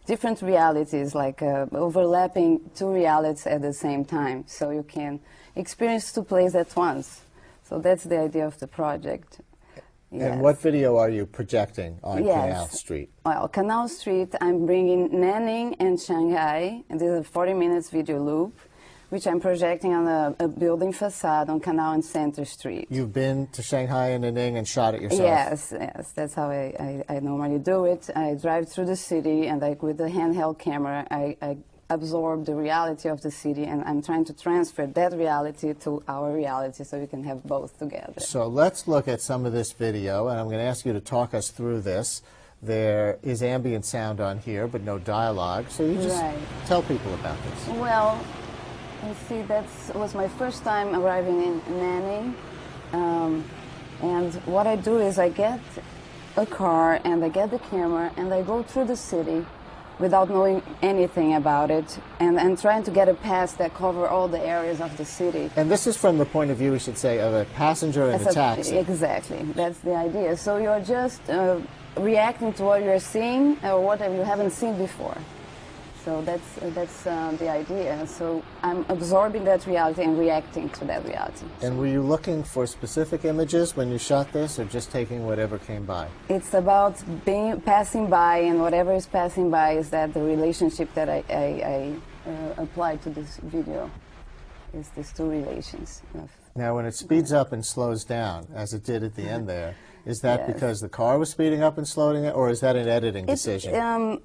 different realities, like overlapping two realities at the same time, so you can experience two places at once. So that's the idea of the project. Yes. And what video are you projecting on Canal Street? Well, Canal Street, I'm bringing Nanning and Shanghai, and this is a 40 minutes video loop, which I'm projecting on a building facade on Canal and Center Street. You've been to Shanghai and Nanning and shot it yourself? Yes, yes, that's how I normally do it. I drive through the city, and with the handheld camera, I absorb the reality of the city, and I'm trying to transfer that reality to our reality so we can have both together. So let's look at some of this video, and I'm going to ask you to talk us through this. There is ambient sound on here, but no dialogue, so you just tell people about this. Well, you see, that was my first time arriving in Nanning, and what I do is I get a car, and I get the camera, and I go through the city without knowing anything about it, and trying to get a pass that covers all the areas of the city. And this is from the point of view, we should say, of a passenger in a taxi. Exactly, that's the idea. So you're just reacting to what you're seeing or what you haven't seen before. So that's the idea. So I'm absorbing that reality and reacting to that reality. And were you looking for specific images when you shot this, or just taking whatever came by? It's about passing by, and whatever is passing by is that the relationship that I applied to this video is these two relations. Now, when it speeds up and slows down, as it did at the end there, is that because the car was speeding up and slowing it, or is that an editing decision?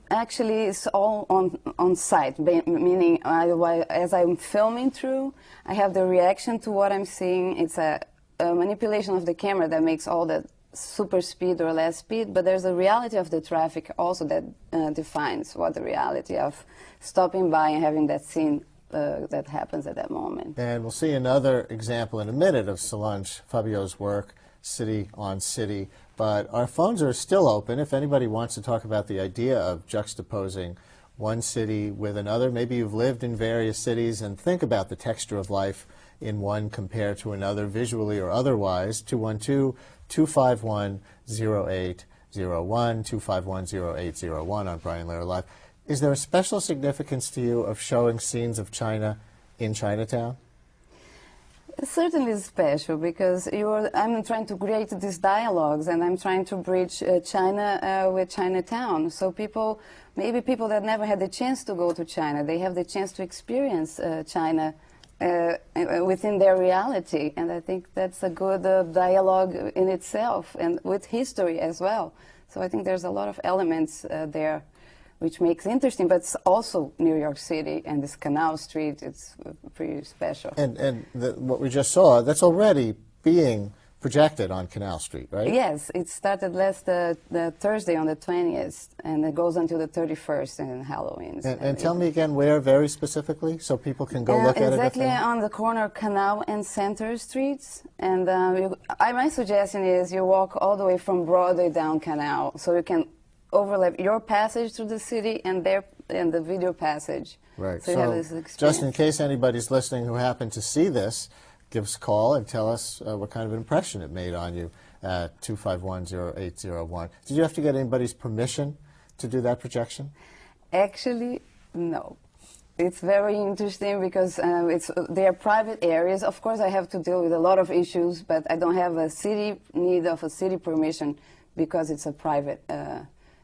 Actually, it's all on site, meaning as I'm filming through, I have the reaction to what I'm seeing. It's a manipulation of the camera that makes all that super speed or less speed, but there's a reality of the traffic also that defines what the reality of stopping by and having that scene that happens at that moment. And we'll see another example in a minute of Solange Fabiao's work, city on city, but our phones are still open if anybody wants to talk about the idea of juxtaposing one city with another. Maybe you've lived in various cities and think about the texture of life in one compared to another, visually or otherwise. 212-251-0801, 251-0801 on Brian Lehrer Live. Is there a special significance to you of showing scenes of China in Chinatown? It certainly is special because I'm trying to create these dialogues, and I'm trying to bridge China with Chinatown. So maybe people that never had the chance to go to China, they have the chance to experience China within their reality, and I think that's a good dialogue in itself, and with history as well. So I think there's a lot of elements there which makes it interesting, but it's also New York City and this Canal Street, it's pretty special. And what we just saw, that's already being projected on Canal Street, right? Yes, it started last the Thursday on the 20th, and it goes until the 31st in Halloween. And tell me again where very specifically, so people can go look at it. Exactly on the corner of Canal and Center Streets. And my suggestion is you walk all the way from Broadway down Canal, so you can overlap your passage through the city and the video passage. Right. So you have this experience. Just in case anybody's listening who happened to see this, give us a call and tell us what kind of impression it made on you at 251-0801. Did you have to get anybody's permission to do that projection? Actually, no. It's very interesting because they are private areas. Of course, I have to deal with a lot of issues, but I don't have a need of a city permission because it's a private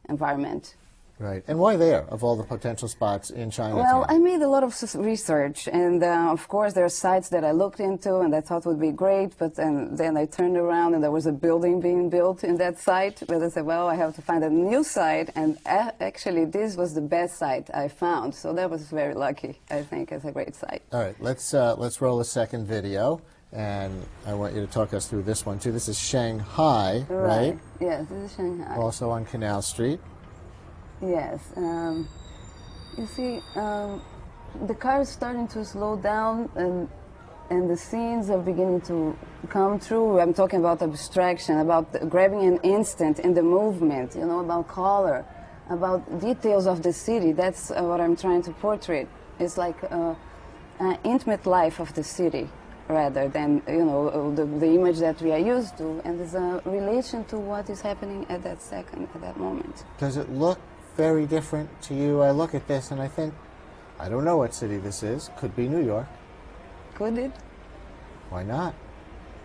environment. Right. And why there, of all the potential spots in Chinatown? Well, I made a lot of research, and of course there are sites that I looked into and I thought would be great, but then I turned around and there was a building being built in that site, but I said, well, I have to find a new site, and actually this was the best site I found, so that was very lucky. I think it's a great site. All right, let's roll a second video, and I want you to talk us through this one too. This is Shanghai, right? Yes, this is Shanghai. Also on Canal Street. Yes. You see, the car is starting to slow down, and the scenes are beginning to come through. I'm talking about abstraction, about grabbing an instant in the movement, you know, about color, about details of the city. That's what I'm trying to portray. It's like an intimate life of the city, rather than, you know, the image that we are used to, and there's a relation to what is happening at that second, at that moment. Does it look very different to you? I look at this and I think, I don't know what city this is. Could be New York. Could it? Why not?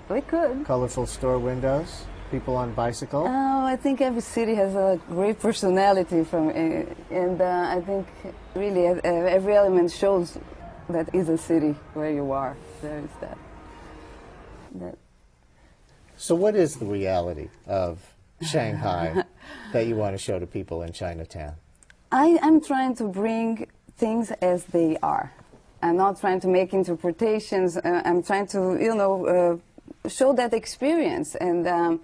We could. Colorful store windows, people on bicycles. Oh, I think every city has a great personality, and I think really every element shows that is a city where you are. There is that. So what is the reality of Shanghai that you want to show to people in Chinatown? I'm trying to bring things as they are. I'm not trying to make interpretations. I'm trying to, you know, show that experience. And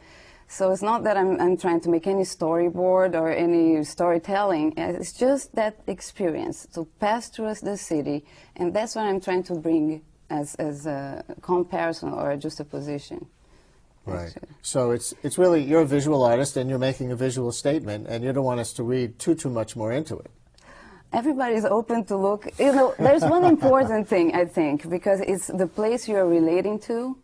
so it's not that I'm trying to make any storyboard or any storytelling. It's just that experience to pass through the city. And that's what I'm trying to bring as a comparison or a juxtaposition. Right. Actually. So it's really, you're a visual artist and you're making a visual statement, and you don't want us to read too much more into it. Everybody's open to look. You know, there's one important thing, I think, because it's the place you're relating to.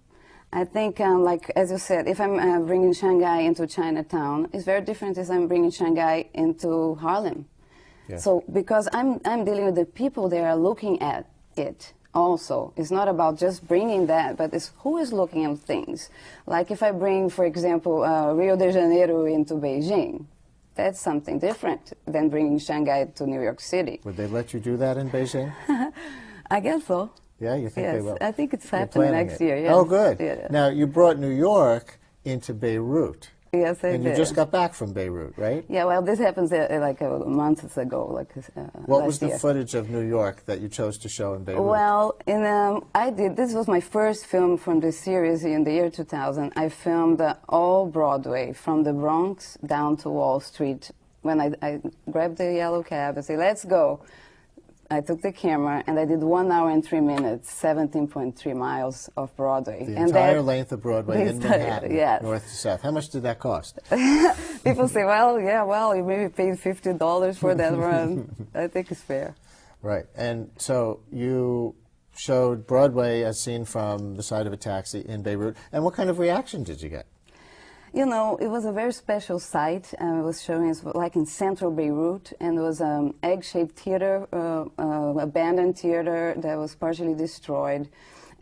I think, like, as you said, if I'm bringing Shanghai into Chinatown, it's very different as I'm bringing Shanghai into Harlem. Yeah. So, because I'm dealing with the people that are looking at it. Also, it's not about just bringing that, but it's who is looking at things. Like if I bring, for example, Rio de Janeiro into Beijing, that's something different than bringing Shanghai to New York City. Would they let you do that in Beijing? I guess so. Yeah, you think they will? I think it's happening next year. Yes. Oh, good. Yeah. Now, you brought New York into Beirut. Yes, I did. And you just got back from Beirut, right? Yeah, well, this happens like a month ago. Like what was the footage of New York that you chose to show in Beirut? Well, this was my first film from the series in the year 2000. I filmed all Broadway, from the Bronx down to Wall Street. When I grabbed the yellow cab and said, let's go. I took the camera and I did 1 hour and 3 minutes, 17.3 miles of Broadway. The entire length of Broadway in Manhattan, yes. North to south. How much did that cost? People say, well, you maybe paid $50 for that run. I think it's fair. Right. And so you showed Broadway as seen from the side of a taxi in Beirut. And what kind of reaction did you get? You know, it was a very special site. It was showing us like in central Beirut, and it was an egg-shaped theater, abandoned theater that was partially destroyed.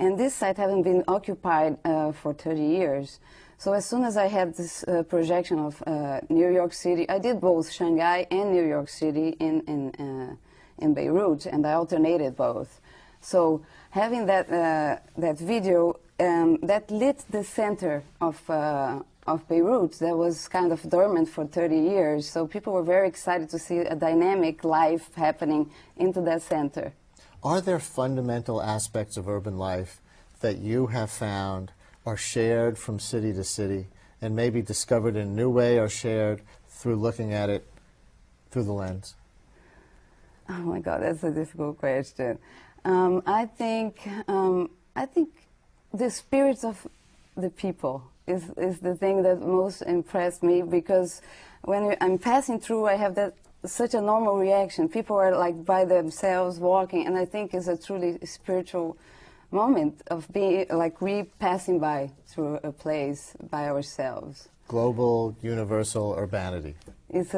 And this site hadn't been occupied for 30 years. So as soon as I had this projection of New York City, I did both Shanghai and New York City in Beirut, and I alternated both. So having that video that lit the center of Beirut that was kind of dormant for 30 years. So people were very excited to see a dynamic life happening into that center. Are there fundamental aspects of urban life that you have found are shared from city to city and maybe discovered in a new way or shared through looking at it through the lens? Oh my God, that's a difficult question. I think the spirits of the people is the thing that most impressed me, because when I'm passing through, I have such a normal reaction. People are like by themselves walking, and I think it's a truly spiritual moment of being like passing by through a place by ourselves. Global, universal urbanity. It's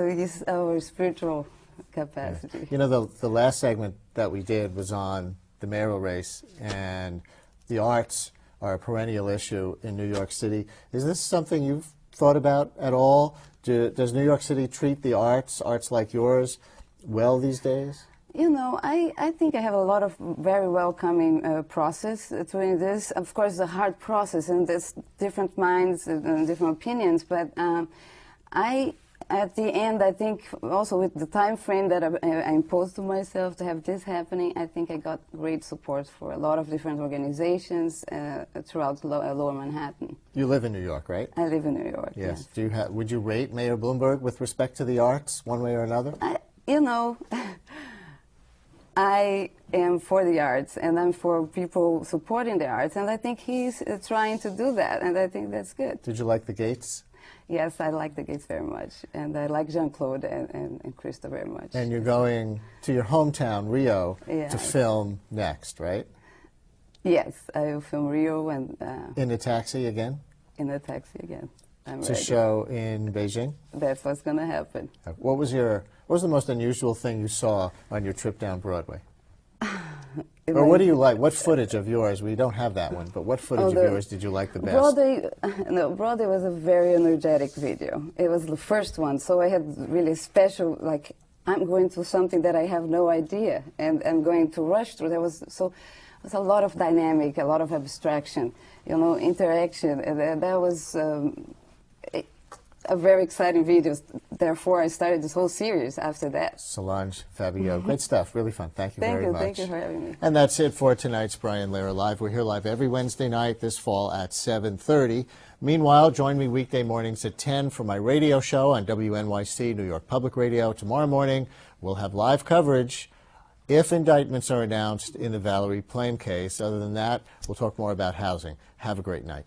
our spiritual capacity. Yeah. You know, the last segment that we did was on the mayoral race, and the arts are a perennial issue in New York City. Is this something you've thought about at all? Does New York City treat the arts like yours, well these days? You know, I think I have a lot of very welcoming process doing this. Of course, it's a hard process, and there's different minds and different opinions, but at the end, I think also with the time frame that I imposed to myself to have this happening, I think I got great support for a lot of different organizations throughout Lower Manhattan. You live in New York, right? I live in New York, yes. Would you rate Mayor Bloomberg with respect to the arts, one way or another? You know, I am for the arts, and I'm for people supporting the arts, and I think he's trying to do that, and I think that's good. Did you like the Gates? Yes, I like the Gates very much, and I like Jean-Claude and Krista very much. And you're going to your hometown, Rio, to film next, right? Yes, I will film Rio and... in a taxi again? In a taxi again. I'm to ready. show in Beijing? That's what's going to happen. What was the most unusual thing you saw on your trip down Broadway? Or what do you like? What footage of yours? We don't have that one, but what footage of yours did you like the best? Broadway was a very energetic video. It was the first one, so I had really special, like, I'm going to something that I have no idea, and I'm going to rush through. There was a lot of dynamic, a lot of abstraction, you know, interaction, and that was a very exciting video. Therefore, I started this whole series after that. Solange Fabiao. Great stuff. Really fun. Thank you very much. Thank you for having me. And that's it for tonight's Brian Lehrer Live. We're here live every Wednesday night this fall at 7:30. Meanwhile, join me weekday mornings at 10 for my radio show on WNYC, New York Public Radio. Tomorrow morning, we'll have live coverage if indictments are announced in the Valerie Plame case. Other than that, we'll talk more about housing. Have a great night.